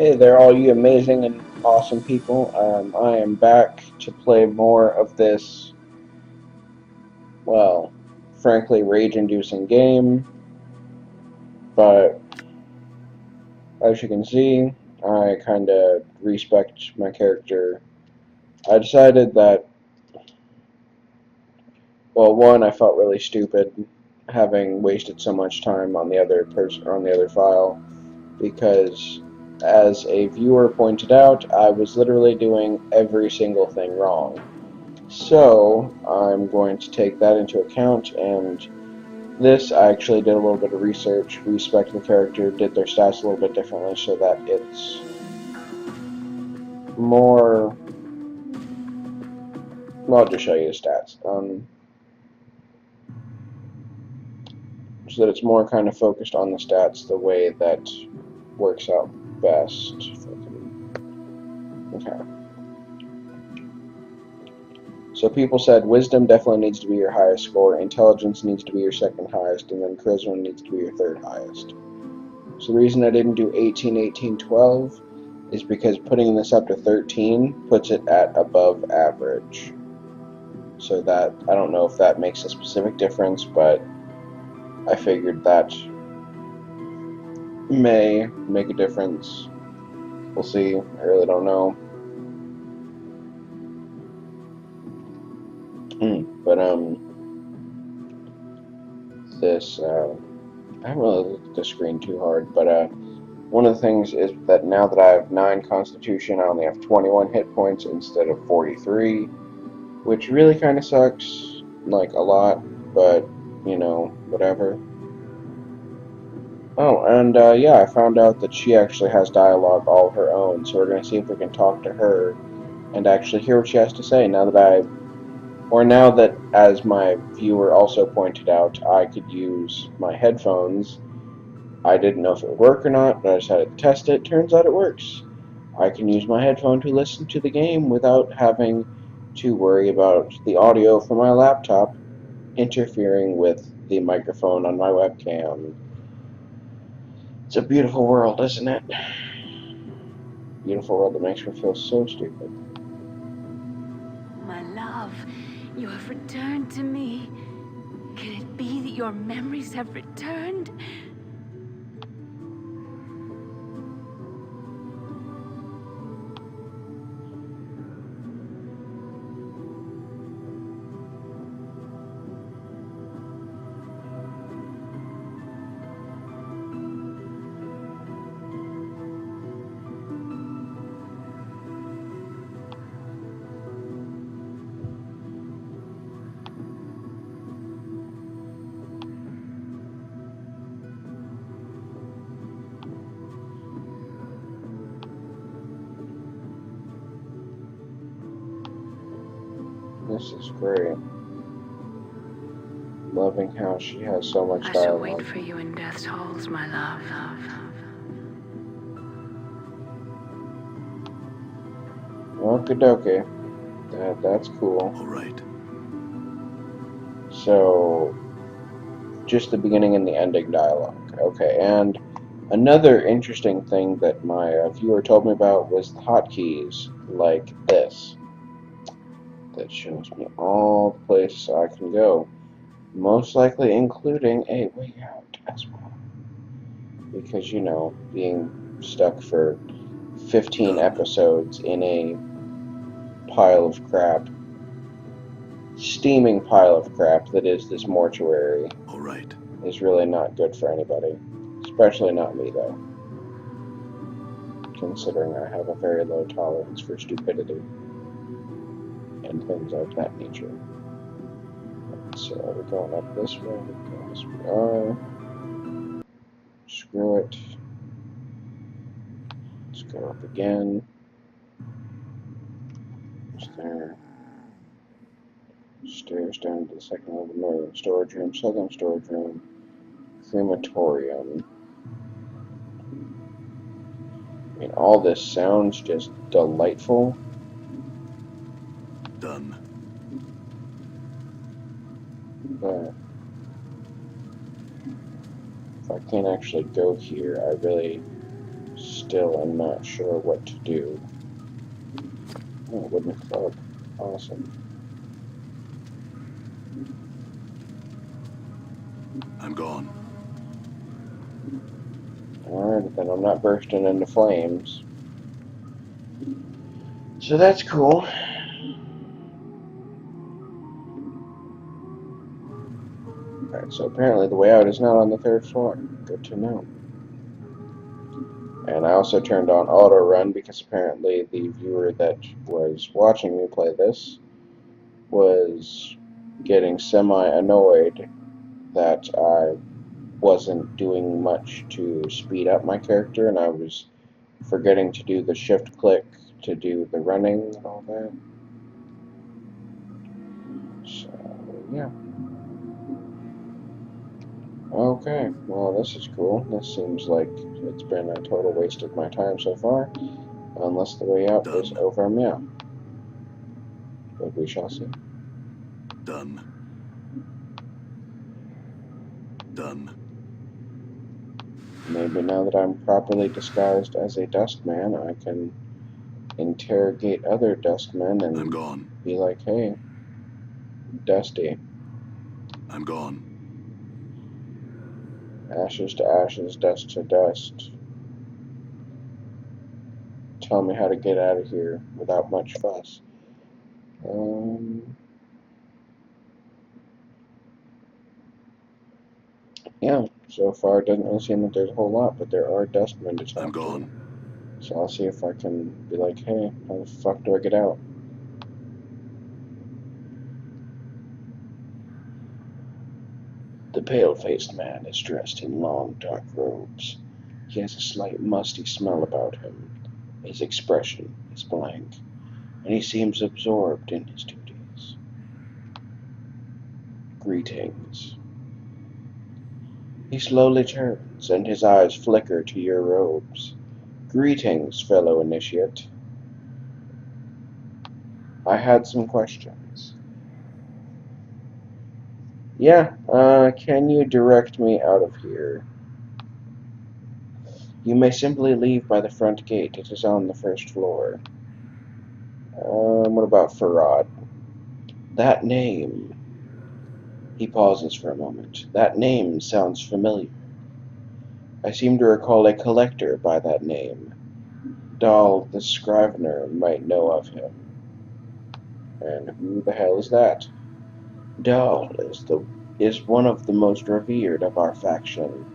Hey there, all you amazing and awesome people. I am back to play more of this, well, frankly, rage-inducing game. But as you can see, I kind of respect my character. I decided that, well, one, I felt really stupid having wasted so much time on the other person or on the other file, because as a viewer pointed out, I was literally doing every single thing wrong. So I'm going to take that into account, and this I actually did a little bit of research, respect the character, did their stats a little bit differently so that it's more, well, I'll just show you the stats, so that it's more kind of focused on the stats the way that works out best. Okay. So people said wisdom definitely needs to be your highest score, intelligence needs to be your second highest, and then charisma needs to be your third highest. So the reason I didn't do 18, 18, 12 is because putting this up to 13 puts it at above average. So that, I don't know if that makes a specific difference, but I figured that may make a difference. We'll see. I really don't know. But, this, I haven't really looked at the screen too hard, but, one of the things is that now that I have 9 constitution, I only have 21 hit points instead of 43, which really kind of sucks, like, a lot, but, you know, whatever. Oh, and, yeah, I found out that she actually has dialogue all of her own, so we're going to see if we can talk to her and actually hear what she has to say now that as my viewer also pointed out, I could use my headphones. I didn't know if it would work or not, but I decided to test it. Turns out it works. I can use my headphone to listen to the game without having to worry about the audio from my laptop interfering with the microphone on my webcam. It's a beautiful world, isn't it? Beautiful world that makes me feel so stupid. My love, you have returned to me. Can it be that your memories have returned? This is great. Loving how she has so much I shall wait dialogue. for you in death's halls, my love. Okie dokie. That's cool. All right. So, just the beginning and the ending dialogue. Okay, and another interesting thing that my viewer told me about was the hotkeys, like this. That shows me all the places I can go. Most likely including a way out as well. Because, you know, being stuck for 15 episodes in a pile of crap, steaming pile of crap that is this mortuary, All right. is really not good for anybody. Especially not me, though. Considering I have a very low tolerance for stupidity and things of that nature. So we're going up this way, yes we are. Screw it. Let's go up again. Is there stairs down to the second level? Northern storage room, southern storage room, crematorium. I mean, all this sounds just delightful. Done. But if I can't actually go here, I really still am not sure what to do. Oh, wooden club. Awesome. I'm gone. Alright, then I'm not bursting into flames. So that's cool. Alright, so apparently the way out is not on the 3rd floor. Good to know. And I also turned on auto run because apparently the viewer that was watching me play this was getting semi-annoyed that I wasn't doing much to speed up my character, and I was forgetting to do the shift click to do the running and all that. So, yeah. Okay, well, this is cool. This seems like it's been a total waste of my time so far, unless the way out is Done. over meow. But we shall see. Done. Done. Maybe now that I'm properly disguised as a dustman, I can interrogate other dustmen I'm and gone. be like, hey, Dusty, I'm gone. ashes to ashes, dust to dust. Tell me how to get out of here without much fuss. Yeah, so far it doesn't really seem like there's a whole lot, but there are dustmen to I'm talk to. gone. So I'll see if I can be like, hey, how the fuck do I get out? The pale-faced man is dressed in long, dark robes. He has a slight musty smell about him. His expression is blank, and he seems absorbed in his duties. Greetings. He slowly turns, and his eyes flicker to your robes. Greetings, fellow initiate. I had some questions. Yeah, can you direct me out of here? You may simply leave by the front gate. It is on the 1st floor. What about Farad? That name. He pauses for a moment. That name sounds familiar. I seem to recall a collector by that name. Dahl the Scrivener might know of him. And who the hell is that? Dahl is one of the most revered of our faction.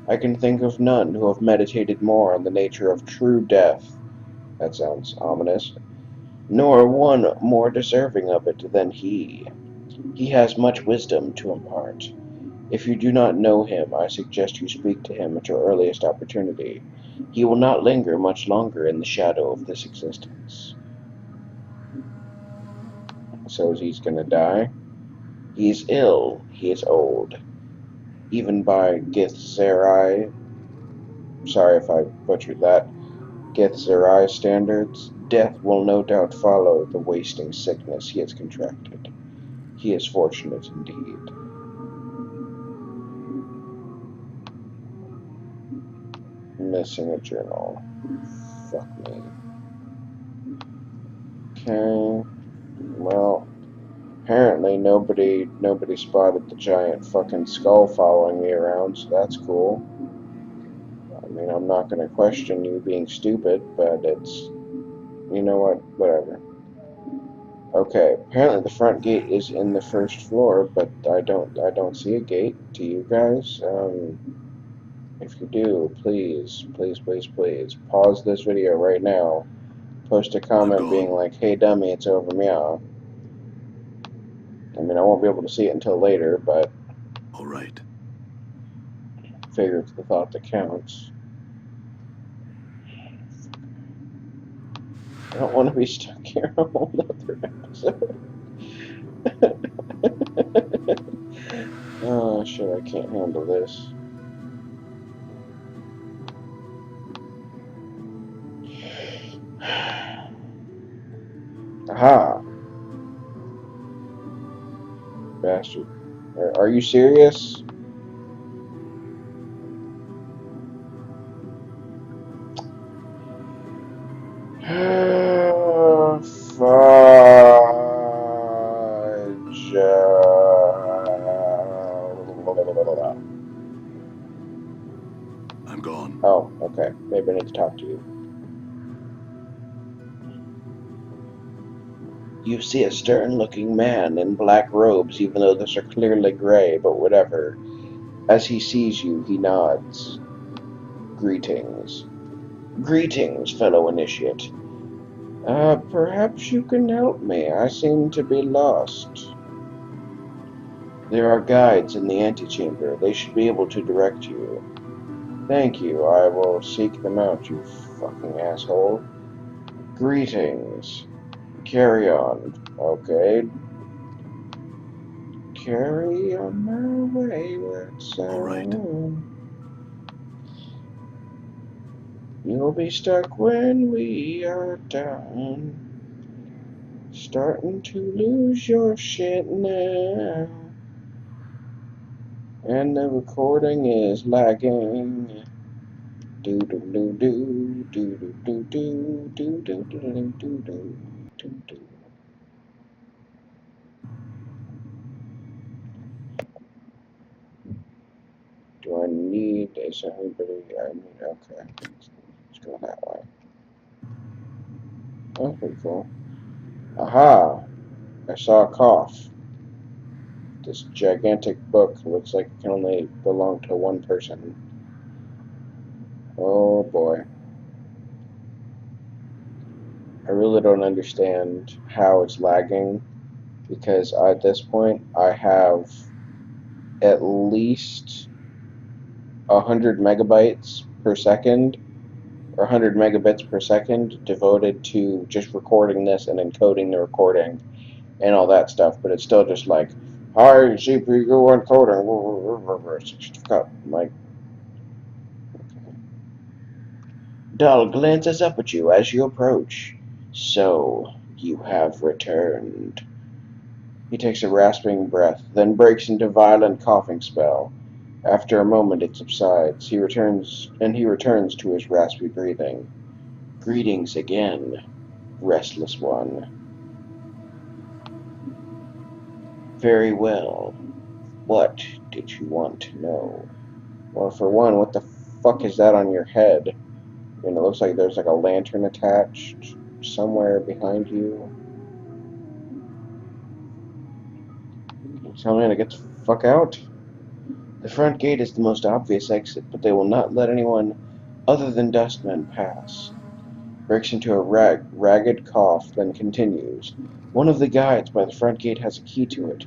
I can think of none who have meditated more on the nature of true death. That sounds ominous. Nor one more deserving of it than he. He has much wisdom to impart. If you do not know him, I suggest you speak to him at your earliest opportunity. He will not linger much longer in the shadow of this existence. So he's gonna die? He's ill. He is old. Even by Githzerai, sorry if I butchered that, Githzerai standards, death will no doubt follow the wasting sickness he has contracted. He is fortunate indeed. Missing a journal. Fuck me. Okay. Well, apparently nobody spotted the giant fucking skull following me around, so that's cool. I mean, I'm not gonna question you being stupid, but it's, you know what, whatever. Okay, apparently the front gate is in the 1st floor, but I don't see a gate. Do you guys? If you do, please, please, please, please, pause this video right now. Post a I'm comment being gone. like, hey dummy, it's over meow. I mean, I won't be able to see it until later, but All right. figure it's the thought that counts. I don't want to be stuck here a whole nother episode. Oh shit, I can't handle this. Aha! Bastard. Are you serious? Fudge. I'm gone. Oh, okay. Maybe I need to talk to you. You see a stern-looking man in black robes, even though those are clearly gray, but whatever. As he sees you, he nods. Greetings. Greetings, fellow initiate. Perhaps you can help me. I seem to be lost. There are guides in the antechamber. They should be able to direct you. Thank you. I will seek them out, you fucking asshole. Greetings. Carry on. Okay. Carry on my wayward All right. son. You'll be stuck when we are done. Starting to lose your shit now. And the recording is lagging. Do do do do do do do do do do do do do do do. Do I need? Is there anybody? I mean, okay. Let's go that way. That's pretty cool. Aha! I saw a cough. This gigantic book looks like it can only belong to one person. Oh boy. I really don't understand how it's lagging, because at this point I have at least 100 megabytes per second or 100 megabits per second devoted to just recording this and encoding the recording and all that stuff, but it's still just like, hi, CPU encoding. Like, Dahl glances up at you as you approach. So, you have returned. He takes a rasping breath, then breaks into a violent coughing spell. After a moment it subsides. He returns to his raspy breathing. Greetings again, restless one. Very well. What did you want to know? Well, for one, what the fuck is that on your head? And it looks like there's like a lantern attached somewhere behind you. Tell me to get the fuck out? The front gate is the most obvious exit, but they will not let anyone other than dustmen pass. Breaks into a ragged cough, then continues. One of the guides by the front gate has a key to it,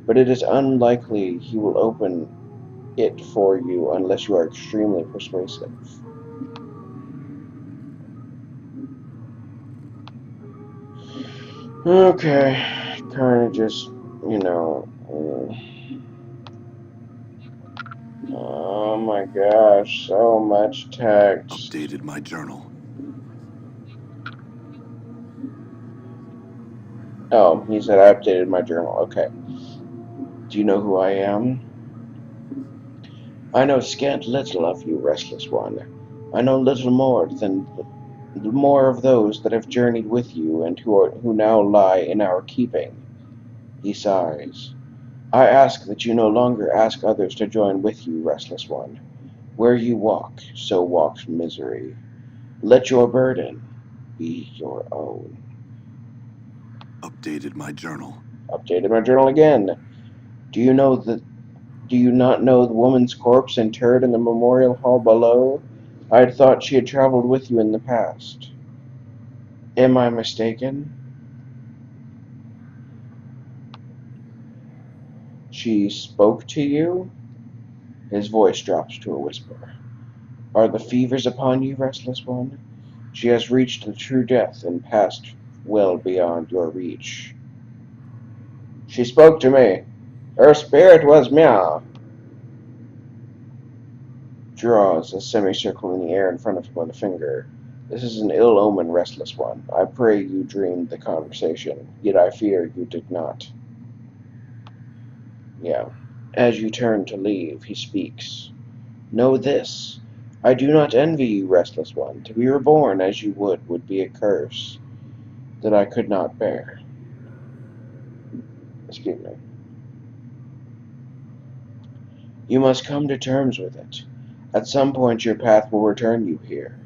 but it is unlikely he will open it for you unless you are extremely persuasive. Okay, kinda just, you know. Oh my gosh, so much text. Updated my journal. Oh, he said I updated my journal. Okay. Do you know who I am? I know scant little of you, restless one. I know little more of those that have journeyed with you and who now lie in our keeping. He sighs. I ask that you no longer ask others to join with you, restless one. Where you walk, so walks misery. Let your burden be your own. Updated my journal. Updated my journal again. Do you know that? Do you not know the woman's corpse interred in the memorial hall below? I had thought she had traveled with you in the past. Am I mistaken? She spoke to you? His voice drops to a whisper. Are the fevers upon you, restless one? She has reached the true death and passed well beyond your reach. She spoke to me. Her spirit was meow. Draws a semicircle in the air in front of him with a finger. This is an ill omen, restless one. I pray you dreamed the conversation, yet I fear you did not. Yeah. As you turn to leave, he speaks. Know this. I do not envy you, restless one. To be reborn as you would be a curse that I could not bear. Excuse me. You must come to terms with it. At some point your path will return you here.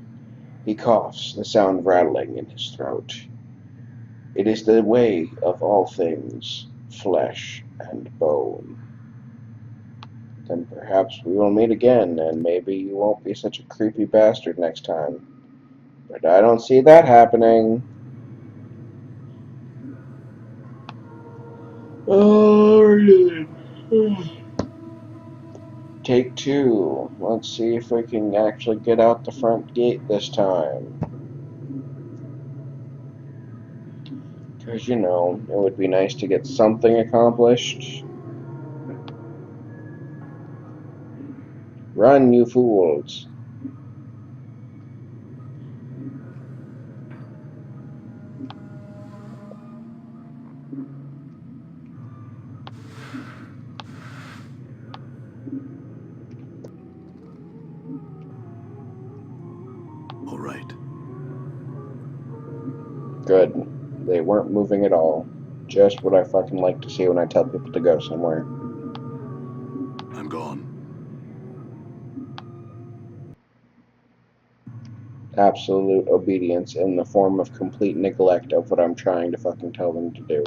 He coughs, the sound rattling in his throat. It is the way of all things, flesh and bone. Then perhaps we will meet again, and maybe you won't be such a creepy bastard next time. But I don't see that happening. Alright. Take two. Let's see if we can actually get out the front gate this time. Because, you know, it would be nice to get something accomplished. Run, you fools. All right. Good. They weren't moving at all. Just what I fucking like to see when I tell people to go somewhere. I'm gone. Absolute obedience in the form of complete neglect of what I'm trying to fucking tell them to do.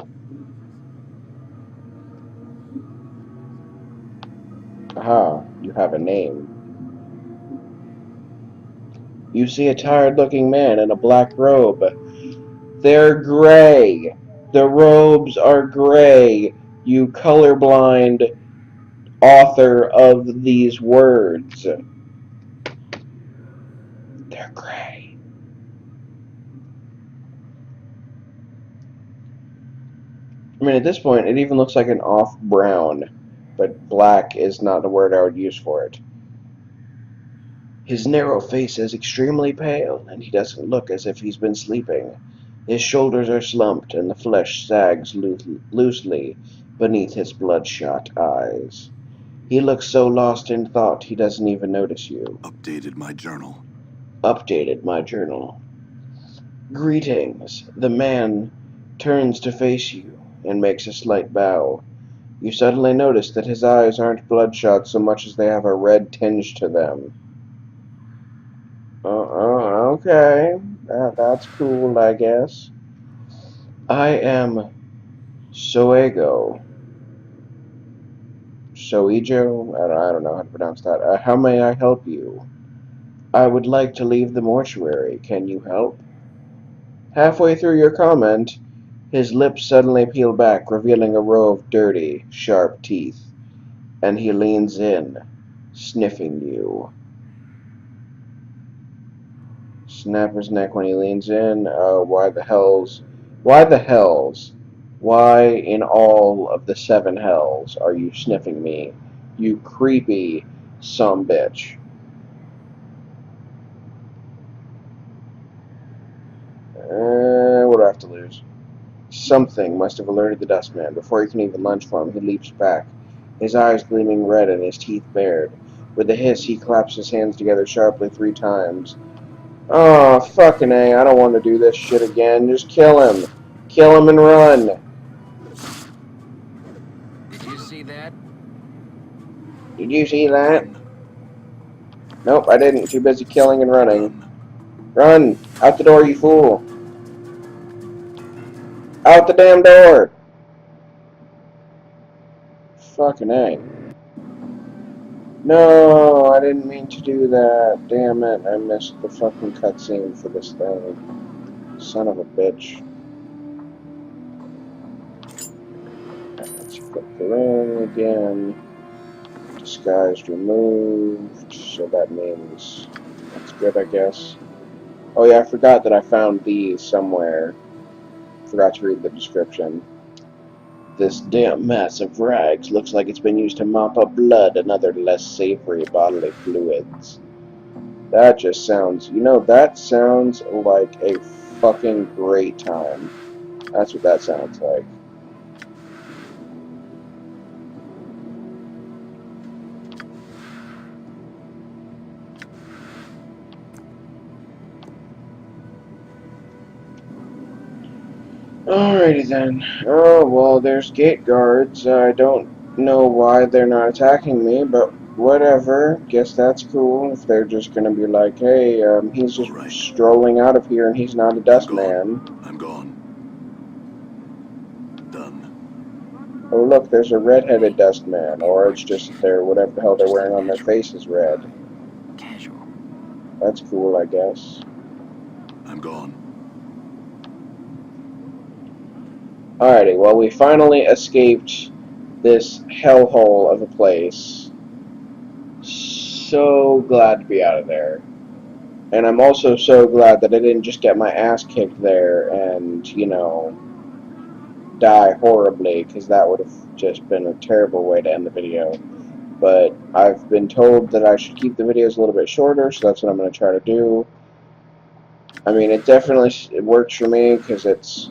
Aha, you have a name. You see a tired-looking man in a black robe. They're gray. The robes are gray. You colorblind author of these words. They're gray. I mean, at this point, it even looks like an off brown, but black is not the word I would use for it. His narrow face is extremely pale, and he doesn't look as if he's been sleeping. His shoulders are slumped, and the flesh sags loosely beneath his bloodshot eyes. He looks so lost in thought he doesn't even notice you. Updated my journal. Updated my journal. Greetings. The man turns to face you and makes a slight bow. You suddenly notice that his eyes aren't bloodshot so much as they have a red tinge to them. Okay. That's cool, I guess. I am Soego. Soijo? I don't know how to pronounce that. How may I help you? I would like to leave the mortuary. Can you help? Halfway through your comment, his lips suddenly peel back, revealing a row of dirty, sharp teeth, and he leans in, sniffing you. Snap his neck when he leans in. Why the hells? Why the hells? Why in all of the seven hells are you sniffing me? You creepy sumbitch. What do I have to lose? Something must have alerted the dustman. Before he can even lunge for him, he leaps back, his eyes gleaming red and his teeth bared. With a hiss, he claps his hands together sharply 3 times. Oh, fucking A, I don't want to do this shit again. Just kill him. Kill him and run. Did you see that? Did you see that? Run. Nope, I didn't. Too busy killing and running. Run. Run! Out the door, you fool! Out the damn door! Fucking A. No, I didn't mean to do that. Damn it, I missed the fucking cutscene for this thing. Son of a bitch. Let's flip the ring again. Disguise removed, so that means that's good, I guess. Oh yeah, I forgot that I found these somewhere. Forgot to read the description. This damn mass of rags looks like it's been used to mop up blood and other less savory bodily fluids. That just sounds, you know, that sounds like a fucking great time. That's what that sounds like. Alrighty then. Oh, well, there's gate guards. I don't know why they're not attacking me, but whatever. Guess that's cool. If they're just gonna be like, hey, he's All just right. strolling out of here and he's not a I'm dust gone. man. I'm gone. Done. Oh, look, there's a red-headed dust man. It Or it's worked. just their, whatever the hell they're Just like wearing on their natural. face is red. Casual. That's cool, I guess. I'm gone. Alrighty, well, we finally escaped this hellhole of a place. So glad to be out of there. And I'm also so glad that I didn't just get my ass kicked there and, you know, die horribly, because that would have just been a terrible way to end the video. But I've been told that I should keep the videos a little bit shorter, so that's what I'm going to try to do. I mean, it works for me, because it's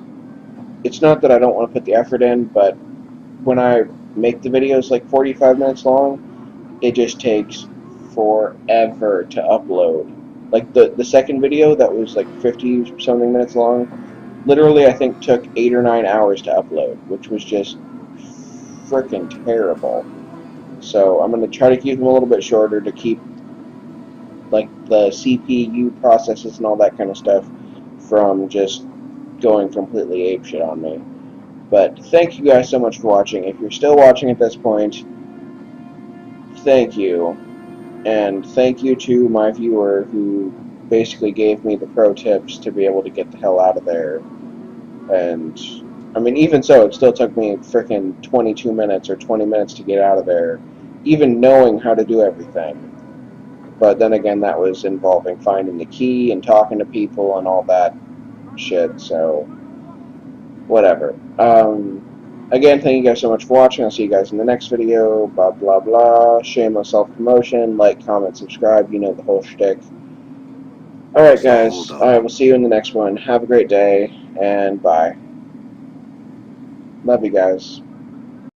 not that I don't want to put the effort in, but when I make the videos like 45 minutes long, it just takes forever to upload. Like the second video that was like 50 something minutes long, literally I think took 8 or 9 hours to upload, which was just freaking terrible. So I'm going to try to keep them a little bit shorter to keep like the CPU processes and all that kind of stuff from just going completely apeshit on me. But thank you guys so much for watching. If you're still watching at this point, thank you. And thank you to my viewer who basically gave me the pro tips to be able to get the hell out of there. And, I mean, even so, it still took me frickin' 22 minutes or 20 minutes to get out of there, even knowing how to do everything. But then again, that was involving finding the key and talking to people and all that shit, so whatever. Again, thank you guys so much for watching. I'll see you guys in the next video. Blah, blah, blah. Shameless self-promotion. Like, comment, subscribe. You know the whole shtick. Alright, So guys. hold up. I will see you in the next one. Have a great day, and bye. Love you guys.